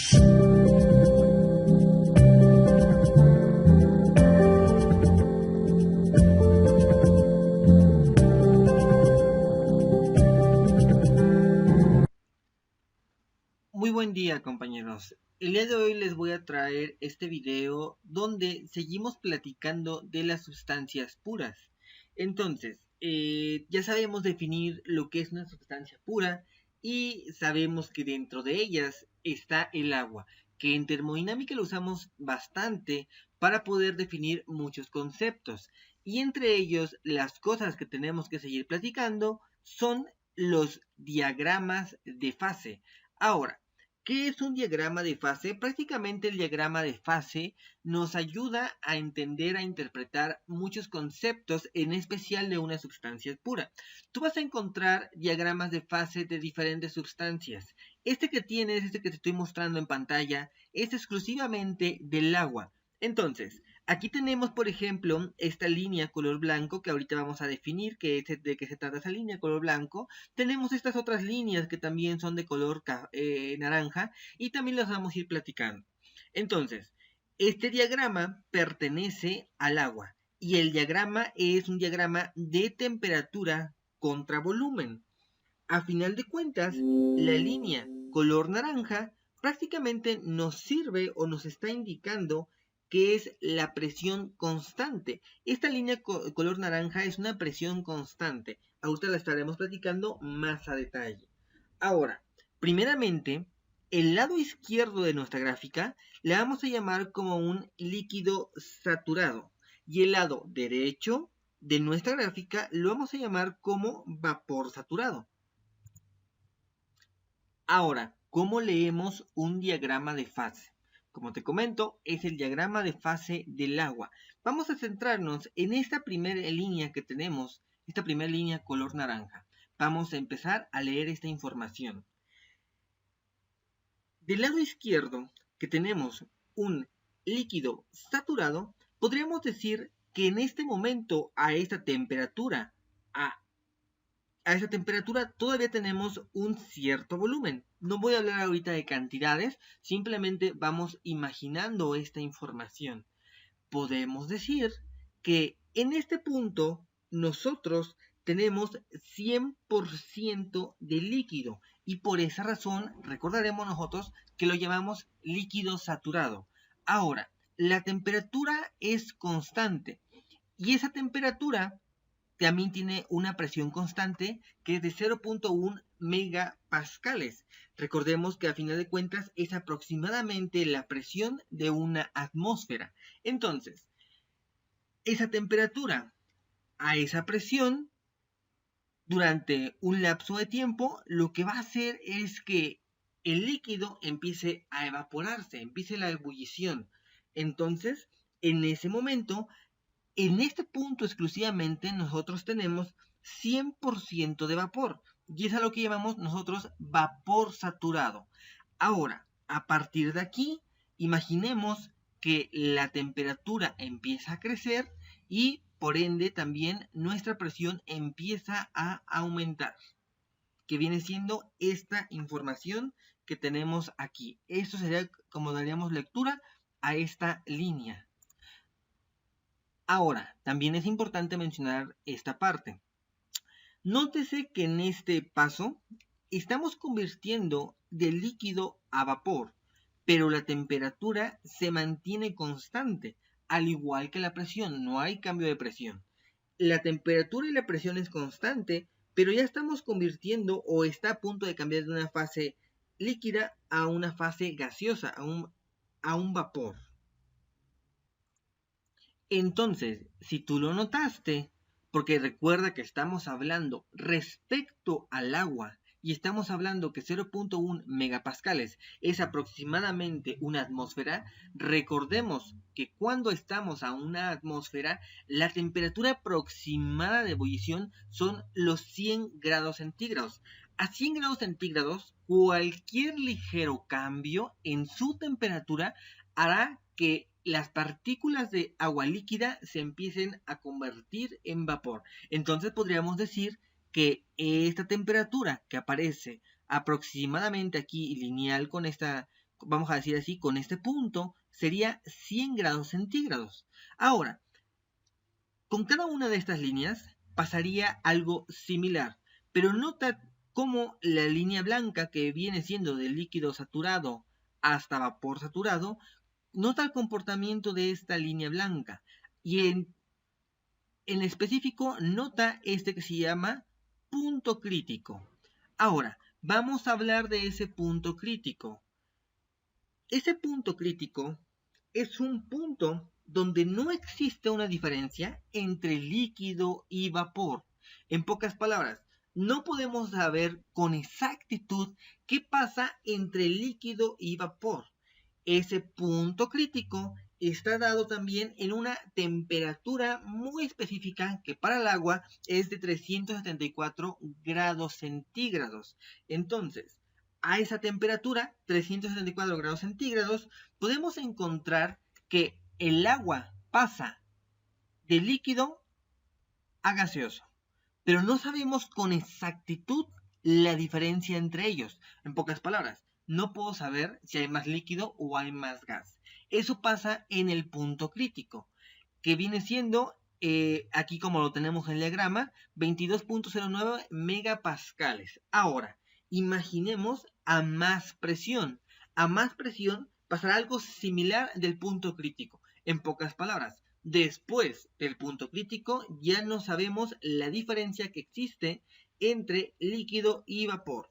Muy buen día, compañeros. El día de hoy les voy a traer este video donde seguimos platicando de las sustancias puras. Entonces, ya sabemos definir lo que es una sustancia pura y sabemos que dentro de ellas está el agua, que en termodinámica lo usamos bastante para poder definir muchos conceptos. Y entre ellos, las cosas que tenemos que seguir platicando son los diagramas de fase. Ahora, ¿qué es un diagrama de fase? Prácticamente el diagrama de fase nos ayuda a entender, a interpretar muchos conceptos, en especial de una sustancia pura. Tú vas a encontrar diagramas de fase de diferentes sustancias. Este que tienes, este que te estoy mostrando en pantalla, es exclusivamente del agua. Entonces, aquí tenemos, por ejemplo, esta línea color blanco que ahorita vamos a definir de qué se trata esa línea color blanco. Tenemos estas otras líneas que también son de color naranja y también las vamos a ir platicando. Entonces, este diagrama pertenece al agua y el diagrama es un diagrama de temperatura contra volumen. A final de cuentas, la línea color naranja prácticamente nos sirve o nos está indicando que es la presión constante. Esta línea color naranja es una presión constante. Ahorita la estaremos platicando más a detalle. Ahora, primeramente, el lado izquierdo de nuestra gráfica le vamos a llamar como un líquido saturado. Y el lado derecho de nuestra gráfica lo vamos a llamar como vapor saturado. Ahora, ¿cómo leemos un diagrama de fase? Como te comento, es el diagrama de fase del agua. Vamos a centrarnos en esta primera línea que tenemos, esta primera línea color naranja. Vamos a empezar a leer esta información. Del lado izquierdo, que tenemos un líquido saturado, podríamos decir que en este momento, a esta temperatura todavía tenemos un cierto volumen. No voy a hablar ahorita de cantidades, simplemente vamos imaginando esta información. Podemos decir que en este punto nosotros tenemos 100% de líquido y por esa razón recordaremos nosotros que lo llamamos líquido saturado. Ahora, la temperatura es constante y esa temperatura también tiene una presión constante que es de 0.1 megapascales. Recordemos que a final de cuentas es aproximadamente la presión de una atmósfera. Entonces, esa temperatura a esa presión durante un lapso de tiempo, lo que va a hacer es que el líquido empiece a evaporarse, empiece la ebullición. Entonces, en ese momento, en este punto exclusivamente nosotros tenemos 100% de vapor y es a lo que llamamos nosotros vapor saturado. Ahora, a partir de aquí, imaginemos que la temperatura empieza a crecer y por ende también nuestra presión empieza a aumentar, que viene siendo esta información que tenemos aquí. Esto sería como daríamos lectura a esta línea. Ahora, también es importante mencionar esta parte. Nótese que en este paso estamos convirtiendo de líquido a vapor, pero la temperatura se mantiene constante, al igual que la presión, no hay cambio de presión. La temperatura y la presión es constante, pero ya estamos convirtiendo o está a punto de cambiar de una fase líquida a una fase gaseosa, a un vapor. Entonces, si tú lo notaste, porque recuerda que estamos hablando respecto al agua y estamos hablando que 0.1 megapascales es aproximadamente una atmósfera, recordemos que cuando estamos a una atmósfera, la temperatura aproximada de ebullición son los 100 grados centígrados. A 100 grados centígrados, cualquier ligero cambio en su temperatura hará que las partículas de agua líquida se empiecen a convertir en vapor. Entonces podríamos decir que esta temperatura que aparece aproximadamente aquí lineal con esta vamos a decir así, con este punto, sería 100 grados centígrados. Ahora, con cada una de estas líneas pasaría algo similar, pero nota cómo la línea blanca que viene siendo del líquido saturado hasta vapor saturado, nota el comportamiento de esta línea blanca y en específico nota este que se llama punto crítico. Ahora, vamos a hablar de ese punto crítico. Ese punto crítico es un punto donde no existe una diferencia entre líquido y vapor. En pocas palabras, no podemos saber con exactitud qué pasa entre líquido y vapor. Ese punto crítico está dado también en una temperatura muy específica que para el agua es de 374 grados centígrados. Entonces, a esa temperatura, 374 grados centígrados, podemos encontrar que el agua pasa de líquido a gaseoso, pero no sabemos con exactitud la diferencia entre ellos. En pocas palabras, no puedo saber si hay más líquido o hay más gas. Eso pasa en el punto crítico, que viene siendo, aquí como lo tenemos en el diagrama, 22.09 megapascales. Ahora, imaginemos a más presión. A más presión pasará algo similar del punto crítico. En pocas palabras, después del punto crítico ya no sabemos la diferencia que existe entre líquido y vapor.